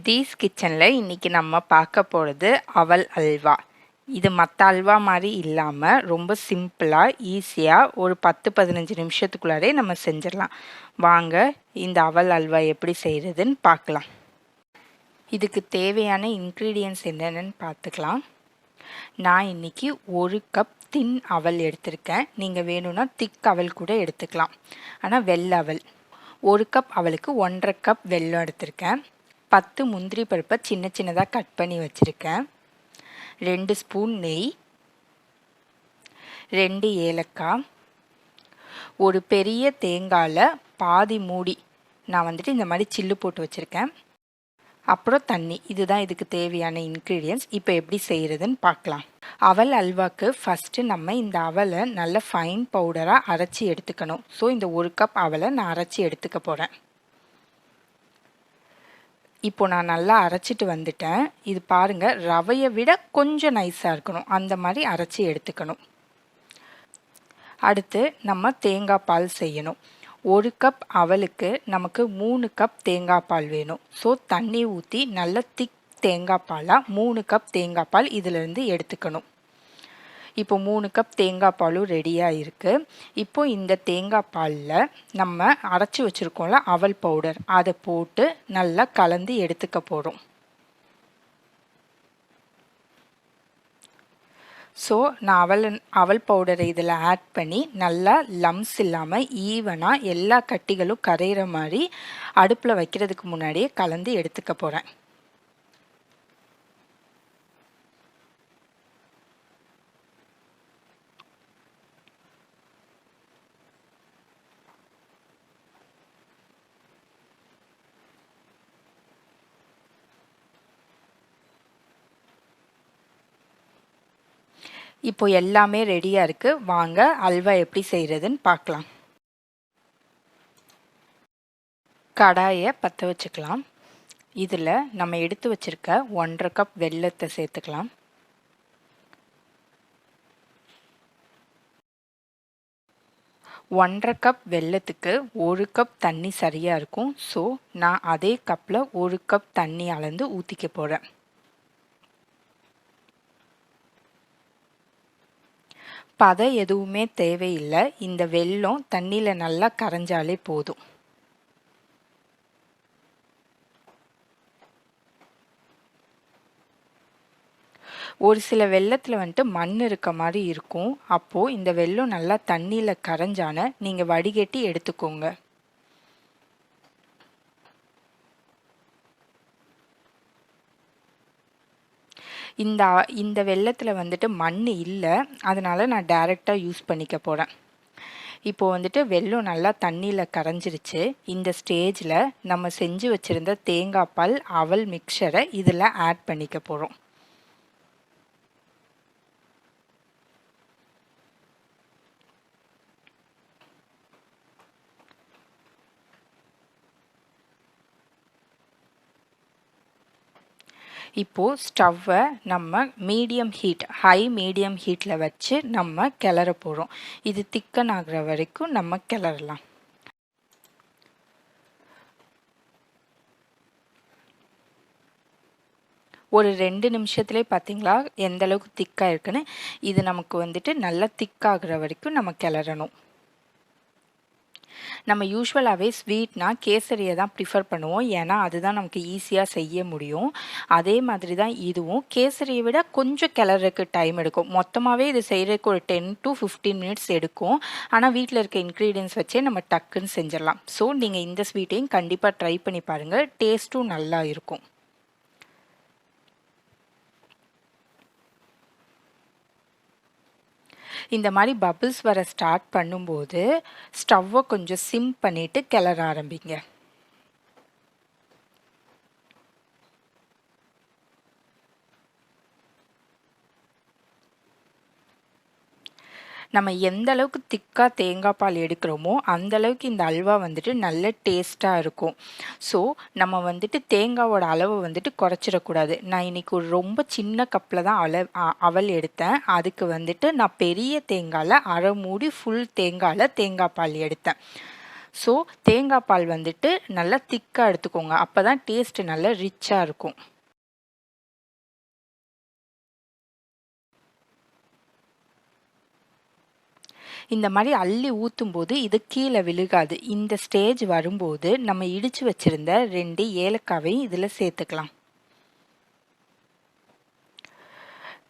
These கிச்சனில் இன்றைக்கி நம்ம பார்க்க போகிறது அவல் அல்வா. இது மற்ற அல்வா மாதிரி இல்லாமல் ரொம்ப சிம்பிளாக ஈஸியாக ஒரு 10-15 நிமிஷத்துக்குள்ளாரே நம்ம செஞ்சிடலாம். வாங்க இந்த அவல் அல்வா எப்படி செய்கிறதுன்னு பார்க்கலாம். இதுக்கு தேவையான இன்க்ரீடியன்ட்ஸ் என்னென்னு பார்த்துக்கலாம். நான் இன்றைக்கி 1 கப் தின் அவல் எடுத்திருக்கேன். நீங்கள் வேணும்னா திக் அவல் கூட எடுத்துக்கலாம். ஆனால் வெள்ளை அவல் 1 கப் அவலுக்கு 1.5 கப் வெல்லம் எடுத்திருக்கேன். 10 முந்திரி பருப்பை சின்ன சின்னதாக கட் பண்ணி வச்சுருக்கேன். 2 ஸ்பூன் நெய், 2 ஏலக்காய், ஒரு பெரிய தேங்காயில் பாதி மூடி நான் இந்த மாதிரி சில்லு போட்டு வச்சுருக்கேன். அப்புறம் தண்ணி. இதுதான் இதுக்கு தேவையான இன்க்ரீடியன்ட்ஸ். இப்போ எப்படி செய்கிறதுன்னு பார்க்கலாம். அவல் அல்வாக்கு ஃபஸ்ட்டு நம்ம இந்த அவலை நல்ல ஃபைன் பவுடராக அரைச்சி எடுத்துக்கணும். ஸோ இந்த 1 கப் அவலை நான் அரைச்சி எடுத்துக்க போகிறேன். இப்போ நான் நல்லா அரைச்சிட்டு வந்துட்டேன். இது பாருங்கள், ரவையை விட கொஞ்சம் நைஸாக இருக்கணும், அந்த மாதிரி அரைச்சி எடுத்துக்கணும். அடுத்து நம்ம தேங்காய் பால் செய்யணும். 1 கப் அவலுக்கு நமக்கு 3 கப் தேங்காய் பால் வேணும். ஸோ தண்ணி ஊற்றி நல்ல திக் தேங்காய் பாலாக 3 கப் தேங்காய் பால் இதிலிருந்து எடுத்துக்கணும். இப்போ 3 கப் தேங்காய் பாலும் ரெடியாக இருக்குது. இப்போ இந்த தேங்காய் பாலில் நம்ம அரைச்சி வச்சுருக்கோம்ல அவல் பவுடர், அதை போட்டு நல்லா கலந்து எடுத்துக்க போகிறோம். ஸோ நான் அவல் பவுடரை இதில் ஆட் பண்ணி நல்லா லம்ஸ் இல்லாமல் ஈவனாக எல்லா கட்டிகளும் கரையிற மாதிரி அடுப்பில் வைக்கிறதுக்கு முன்னாடியே கலந்து எடுத்துக்க போகிறேன். இப்போ எல்லாமே ரெடியாக இருக்குது. வாங்க அல்வா எப்படி செய்கிறதுன்னு பார்க்கலாம். கடாயை பற்ற வச்சுக்கலாம். இதில் நம்ம எடுத்து வச்சுருக்க 1.5 கப் வெல்லத்தை சேர்த்துக்கலாம். ஒன்றரை கப் வெல்லத்துக்கு 1 கப் தண்ணி சரியாக இருக்கும். ஸோ நான் அதே கப்பில் 1 கப் தண்ணி அளந்து ஊற்றிக்க போகிறேன். பதம் எதுவுமே தேவையில்லை. இந்த வெல்லம் தண்ணியில் நல்லா கரைஞ்சாலே போதும். ஒரு சில வெல்லத்தில் மண் இருக்க மாதிரி இருக்கும். அப்போது இந்த வெல்லம் நல்லா தண்ணியில் கரைஞ்சான நீங்கள் வடிகட்டி எடுத்துக்கோங்க. இந்த வெல்லத்தில் மண் இல்லை, அதனால் நான் டைரெக்டாக யூஸ் பண்ணிக்க போகிறேன். இப்போது வெல்லம் நல்லா தண்ணியில் கரைஞ்சிருச்சு. இந்த ஸ்டேஜில் நம்ம செஞ்சு வச்சுருந்த தேங்காய் பால் அவல் மிக்சரை இதில் ஆட் பண்ணிக்க போகிறோம். இப்போது ஸ்டவ்வை நம்ம மீடியம் ஹீட், ஹை மீடியம் ஹீட்டில் வச்சு நம்ம கிளற போகிறோம். இது திக்கன் ஆகிற வரைக்கும் நம்ம கிளறலாம். ஒரு 2 நிமிஷத்துலேயே பார்த்தீங்களா எந்த அளவுக்கு திக்காக இருக்குன்னு. இது நமக்கு நல்லா திக்காகிற வரைக்கும் நம்ம கிளறணும். நம்ம யூஸ்வலாகவே ஸ்வீட்னா கேசரியை தான் ப்ரிஃபர் பண்ணுவோம். ஏன்னா அதுதான் நமக்கு ஈஸியாக செய்ய முடியும். அதே மாதிரி தான் இதுவும் கேசரியை விட கொஞ்சம் கிளறதுக்கு டைம் எடுக்கும். மொத்தமாகவே இது செய்கிறதுக்கு ஒரு 10 to 15 மினிட்ஸ் எடுக்கும். ஆனால் வீட்டில் இருக்க இன்க்ரீடியன்ஸ் வச்சே நம்ம டக்குன்னு செஞ்சிடலாம். ஸோ நீங்கள் இந்த ஸ்வீட்டையும் கண்டிப்பாக ட்ரை பண்ணி பாருங்கள். டேஸ்ட்டும் நல்லா இருக்கும். இந்த மாதிரி பபிள்ஸ் வர ஸ்டார்ட் பண்ணும்போது ஸ்டவ்வை கொஞ்சம் சிம் பண்ணிவிட்டு கிளற ஆரம்பிங்க. நம்ம எந்த அளவுக்கு திக்காக தேங்காய் பால் எடுக்கிறோமோ அந்த அளவுக்கு இந்த அல்வா நல்ல டேஸ்ட்டாக இருக்கும். ஸோ நம்ம தேங்காவோட அளவு குறைச்சிடக்கூடாது. நான் இன்றைக்கி ஒரு ரொம்ப சின்ன கப்பில் தான் அவல் எடுத்தேன். அதுக்கு நான் பெரிய தேங்காயில் அரை மூடி ஃபுல் தேங்காயில் தேங்காய் பால் எடுத்தேன். ஸோ தேங்காய் பால் வந்துட்டு நல்லா திக்காக எடுத்துக்கோங்க, அப்போ தான் டேஸ்ட்டு நல்லா ரிச்சாக இருக்கும். இந்த மாதிரி அள்ளி ஊற்றும்போது இது கீழே விழுகாது. இந்த ஸ்டேஜ் வரும்போது நம்ம இடித்து வச்சுருந்த 2 ஏலக்காவையும் இதில் சேர்த்துக்கலாம்.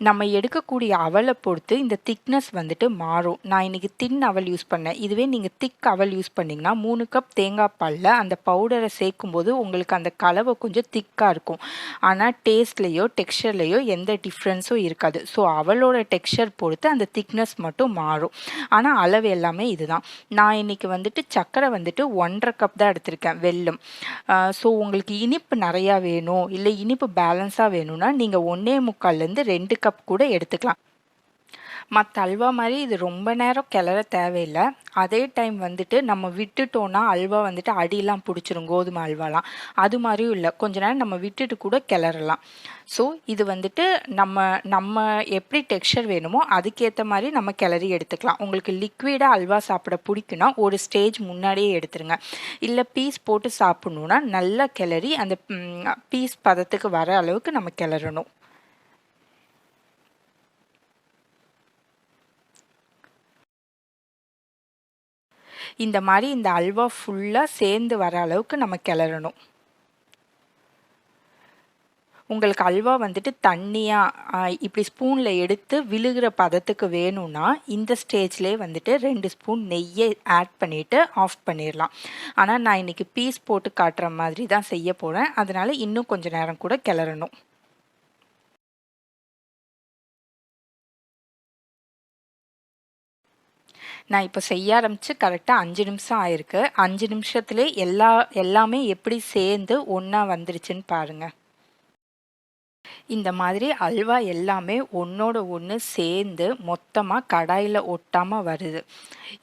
நம்ம எடுக்கக்கூடிய அவலை பொறுத்து இந்த திக்னஸ் வந்துட்டு மாறும். நான் இன்றைக்கி தின் அவல் யூஸ் பண்ணேன். இதுவே நீங்கள் திக் அவல் யூஸ் பண்ணிங்கன்னா 3 கப் தேங்காய் பாலில் அந்த பவுடரை சேர்க்கும்போது உங்களுக்கு அந்த கலவை கொஞ்சம் திக்காக இருக்கும். ஆனால் டேஸ்ட்லேயோ டெக்ஸ்சர்லேயோ எந்த டிஃப்ரென்ஸும் இருக்காது. ஸோ அவளோட டெக்ஸ்சர் பொறுத்து அந்த திக்னஸ் மட்டும் மாறும். ஆனால் அளவு எல்லாமே இதுதான். நான் இன்றைக்கி வந்துட்டு சர்க்கரை வந்துட்டு 1.5 கப் தான் எடுத்திருக்கேன், வெல்லம். ஸோ உங்களுக்கு இனிப்பு நிறையா வேணும், இல்லை இனிப்பு பேலன்ஸாக வேணும்னா நீங்கள் 1.25லேருந்து 2 கப் கூட எடுத்துக்கலாம். மற்ற அல்வா மாதிரி இது ரொம்ப நேரம் கிளற தேவையில்லை. அதே டைம் வந்துட்டு நம்ம விட்டுட்டோன்னா அல்வா வந்துட்டு அடியெலாம் பிடிச்சிரும், கோதுமை அல்வாலாம். அது மாதிரியும் இல்லை, கொஞ்ச நேரம் நம்ம விட்டுட்டு கூட கிளறலாம். ஸோ இது வந்துட்டு நம்ம நம்ம எப்படி டெக்ஸ்சர் வேணுமோ அதுக்கேற்ற மாதிரி நம்ம கிளறி எடுத்துக்கலாம். உங்களுக்கு லிக்விடாக அல்வா சாப்பிட பிடிக்குன்னா ஒரு ஸ்டேஜ் முன்னாடியே எடுத்துருங்க. இல்லை பீஸ் போட்டு சாப்பிட்ணுன்னா நல்லா கிளறி அந்த பீஸ் பதத்துக்கு வர அளவுக்கு நம்ம கிளறணும். இந்த மாதிரி இந்த அல்வா ஃபுல்லாக சேர்ந்து வர அளவுக்கு நம்ம கிளறணும். உங்களுக்கு அல்வா வந்துட்டு தண்ணியாக இப்படி ஸ்பூனில் எடுத்து விழுகிற பதத்துக்கு வேணும்னா இந்த ஸ்டேஜ்லேயே வந்துட்டு 2 ஸ்பூன் நெய்யை ஆட் பண்ணிவிட்டு ஆஃப் பண்ணிடலாம். ஆனால் நான் இன்றைக்கி பீஸ் போட்டு காட்டுற மாதிரி தான் செய்ய போகிறேன், அதனால் இன்னும் கொஞ்சம் நேரம் கூட கிளறணும். நான் இப்போ செய்ய ஆரம்பித்து கரெக்டாக 5 நிமிஷம் ஆயிருக்கு. 5 நிமிஷத்துலேயே எல்லாமே எப்படி சேர்ந்து ஒன்றா வந்துருச்சுன்னு பாருங்கள். இந்த மாதிரி அல்வா எல்லாமே ஒன்றோட ஒன்று சேர்ந்து மொத்தமாக கடாயில் ஒட்டாமல் வருது.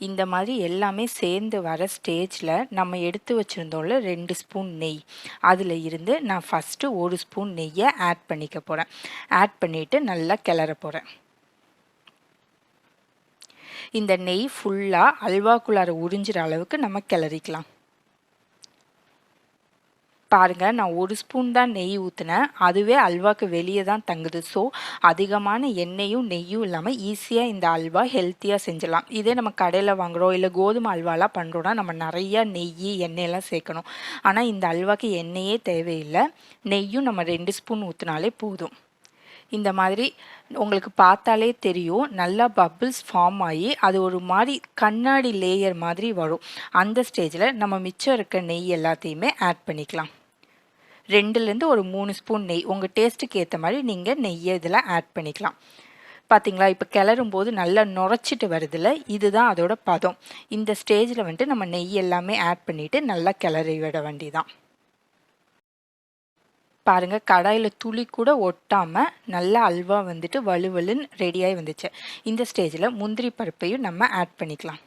இந்த மாதிரி எல்லாமே சேர்ந்து வர ஸ்டேஜில் நம்ம எடுத்து வச்சுருந்தோம்ல 2 ஸ்பூன் நெய், அதில் இருந்து நான் ஃபஸ்ட்டு 1 ஸ்பூன் நெய்யை ஆட் பண்ணிக்க போகிறேன். ஆட் பண்ணிவிட்டு நல்லா கிளற போகிறேன். இந்த நெய் ஃபுல்லாக அல்வாக்குள்ளார உறிஞ்சிற அளவுக்கு நம்ம கிளறிக்கலாம். பாருங்கள், நான் 1 ஸ்பூன் தான் நெய் ஊற்றினேன், அதுவே அல்வாக்கு வெளியே தான் தங்குது. ஸோ அதிகமான எண்ணெயும் நெய்யும் இல்லாமல் ஈஸியாக இந்த அல்வா ஹெல்த்தியாக செஞ்சிடலாம். இதே நம்ம கடையில் வாங்குகிறோம் இல்லை கோதுமை அல்வாலாம் பண்ணுறோன்னா நம்ம நிறையா நெய் எண்ணெயெல்லாம் சேர்க்கணும். ஆனால் இந்த அல்வாக்கு எண்ணெயே தேவையில்லை, நெய்யும் நம்ம 2 ஸ்பூன் ஊற்றினாலே போதும். இந்த மாதிரி உங்களுக்கு பார்த்தாலே தெரியும், நல்லா பபிள்ஸ் ஃபார்ம் ஆகி அது ஒரு மாதிரி கண்ணாடி லேயர் மாதிரி வரும். அந்த ஸ்டேஜில் நம்ம மிச்சம் இருக்க நெய் எல்லாத்தையுமே ஆட் பண்ணிக்கலாம். 2லேருந்து ஒரு 3 ஸ்பூன் நெய், உங்கள் டேஸ்ட்டுக்கு ஏற்ற மாதிரி நீங்கள் நெய்யை இதில் ஆட் பண்ணிக்கலாம். பார்த்தீங்களா, இப்போ கிளறும் போது நல்லா நுரைச்சிட்டு வருதுல்ல, இதுதான் அதோட பதம். இந்த ஸ்டேஜில் வந்துட்டு நம்ம நெய் எல்லாமே ஆட் பண்ணிவிட்டு நல்லா கிளறி விட வேண்டியதான். பாருங்கள், கடாயில் துளி கூட ஒட்டாமல் நல்லா அல்வா வந்துட்டு வலுவலுன்னு ரெடியாகி வந்துச்சு. இந்த ஸ்டேஜில் முந்திரி பருப்பையும் நம்ம ஆட் பண்ணிக்கலாம்.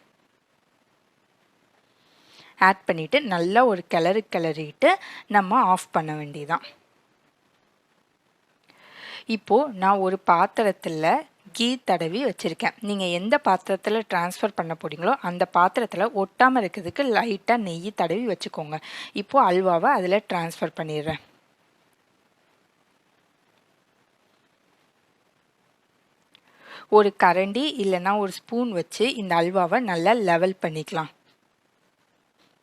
ஆட் பண்ணிவிட்டு நல்லா ஒரு கிளறிட்டு நம்ம ஆஃப் பண்ண வேண்டியதான். இப்போது நான் ஒரு பாத்திரத்தில் கீ தடவி வச்சுருக்கேன். நீங்கள் எந்த பாத்திரத்தில் ட்ரான்ஸ்ஃபர் பண்ண போகிறீங்களோ அந்த பாத்திரத்தில் ஒட்டாமல் இருக்கிறதுக்கு லைட்டாக நெய் தடவி வச்சுக்கோங்க. இப்போது அல்வாவை அதில் ட்ரான்ஸ்ஃபர் பண்ணிடுறேன். ஒரு கரண்டி இல்லைன்னா ஒரு ஸ்பூன் வச்சு இந்த அல்வாவை நல்லா லெவல் பண்ணிக்கலாம்.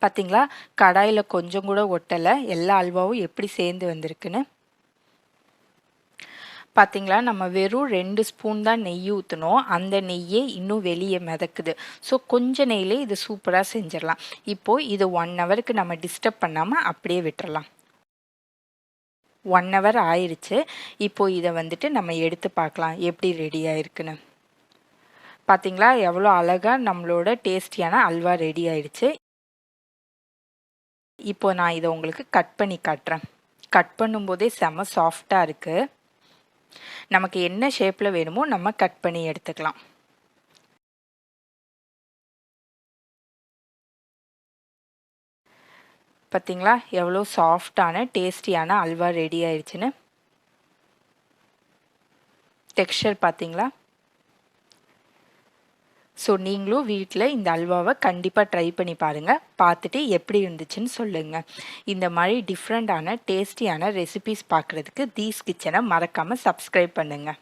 பார்த்தீங்களா, கடாயில் கொஞ்சம் கூட ஒட்டலை, எல்லா அல்வாவும் எப்படி சேர்ந்து வந்திருக்குன்னு. பார்த்தீங்களா, நம்ம வெறும் 2 ஸ்பூன் தான் நெய் ஊற்றணும், அந்த நெய்யே இன்னும் வெளியே மிதக்குது. ஸோ கொஞ்சம் நெய்லே இது சூப்பராக செஞ்சிடலாம். இப்போது இது 1 ஹவருக்கு நம்ம டிஸ்டர்ப் பண்ணாமல் அப்படியே விட்டுறலாம். 1 ஹவர் ஆயிடுச்சு. இப்போது இதை வந்துட்டு நம்ம எடுத்து பார்க்கலாம் எப்படி ரெடி ஆயிருக்குன்னு. பார்த்தீங்களா, எவ்வளோ அழகாக நம்மளோட டேஸ்டியான அல்வா ரெடி ஆயிடுச்சு. இப்போ நான் இதை உங்களுக்கு கட் பண்ணி காட்டுறேன். கட் பண்ணும்போதே செம சாஃப்டாக இருக்குது. நமக்கு என்ன ஷேப்பில் வேணுமோ நம்ம கட் பண்ணி எடுத்துக்கலாம். பார்த்தீங்களா, எவ்வளோ சாஃப்டான டேஸ்டியான அல்வா ரெடி ஆயிடுச்சுன்னு. டெக்ஸ்சர் பார்த்தீங்களா. ஸோ நீங்களும் வீட்டில் இந்த அல்வாவை கண்டிப்பாக ட்ரை பண்ணி பாருங்கள். பார்த்துட்டு எப்படி இருந்துச்சுன்னு சொல்லுங்கள். இந்த மாதிரி டிஃப்ரெண்ட்டான டேஸ்டியான ரெசிபீஸ் பார்க்குறதுக்கு தீஸ் கிச்சனை மறக்காமல் சப்ஸ்கிரைப் பண்ணுங்கள்.